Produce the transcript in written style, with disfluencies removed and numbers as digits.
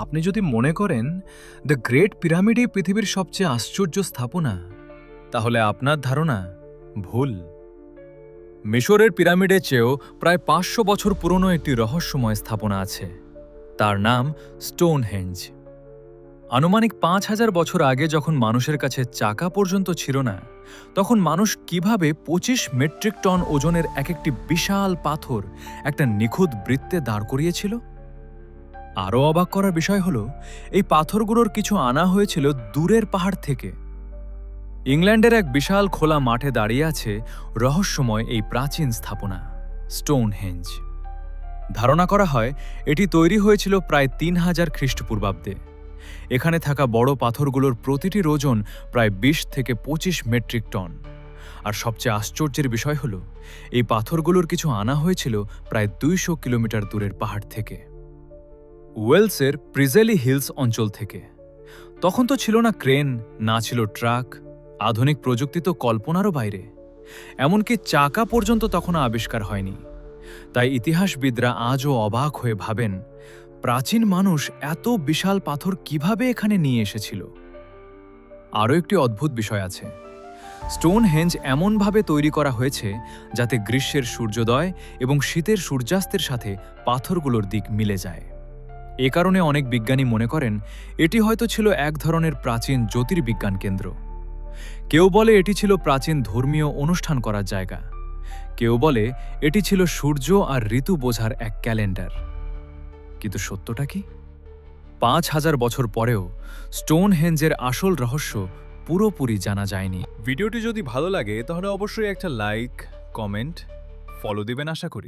আপনি যদি মনে করেন দ্য গ্রেট পিরামিডই পৃথিবীর সবচেয়ে আশ্চর্য স্থাপনা, তাহলে আপনার ধারণা ভুল। মিশরের পিরামিডের চেয়েও প্রায় ৫০০ বছর পুরনো একটি রহস্যময় স্থাপনা আছে। তার নাম স্টোনহেঞ্জ। আনুমানিক ৫,০০০ বছর আগে যখন মানুষের কাছে চাকা পর্যন্ত ছিল না, তখন মানুষ কিভাবে ২৫ মেট্রিক টন ওজনের একটি বিশাল পাথর একটা নিখুঁত বৃত্তে দাঁড় করিয়েছিল। আরও অবাক করার বিষয় হল, এই পাথরগুলোর কিছু আনা হয়েছিল দূরের পাহাড় থেকে। ইংল্যান্ডের এক বিশাল খোলা মাঠে দাঁড়িয়ে আছে রহস্যময় এই প্রাচীন স্থাপনা স্টোনহেঞ্জ। ধারণা করা হয় এটি তৈরি হয়েছিল প্রায় ৩,০০০ খ্রিস্টপূর্বাব্দে। এখানে থাকা বড় পাথরগুলোর প্রতিটির ওজন প্রায় ২০ থেকে ২৫ মেট্রিক টন। আর সবচেয়ে আশ্চর্যের বিষয় হল, এই পাথরগুলোর কিছু আনা হয়েছিল প্রায় ২০০ কিলোমিটার দূরের পাহাড় থেকে, ওয়েলসের প্রিজেলি হিলস অঞ্চল থেকে। তখন তো ছিল না ক্রেন, না ছিল ট্রাক, আধুনিক প্রযুক্তি তো কল্পনারও বাইরে। এমনকি চাকা পর্যন্ত তখনও আবিষ্কার হয়নি। তাই ইতিহাসবিদরা আজও অবাক হয়ে ভাবেন, প্রাচীন মানুষ এত বিশাল পাথর কিভাবে এখানে নিয়ে এসেছিল। আরও একটি অদ্ভুত বিষয় আছে। স্টোনহেঞ্জ এমনভাবে তৈরি করা হয়েছে যাতে গ্রীষ্মের সূর্যোদয় এবং শীতের সূর্যাস্তের সাথে পাথরগুলোর দিক মিলে যায়। এ কারণে অনেক বিজ্ঞানী মনে করেন এটি হয়তো ছিল এক ধরনের প্রাচীন জ্যোতির্বিজ্ঞান কেন্দ্র। কেউ বলে এটি ছিল প্রাচীন ধর্মীয় অনুষ্ঠান করার জায়গা, কেউ বলে এটি ছিল সূর্য আর ঋতু বোঝার এক ক্যালেন্ডার। কিন্তু সত্যটা কি? ৫,০০০ বছর পরেও স্টোনহেঞ্জের আসল রহস্য পুরোপুরি জানা যায়নি। ভিডিওটি যদি ভালো লাগে তাহলে অবশ্যই একটা লাইক, কমেন্ট, ফলো দিবেন আশা করি।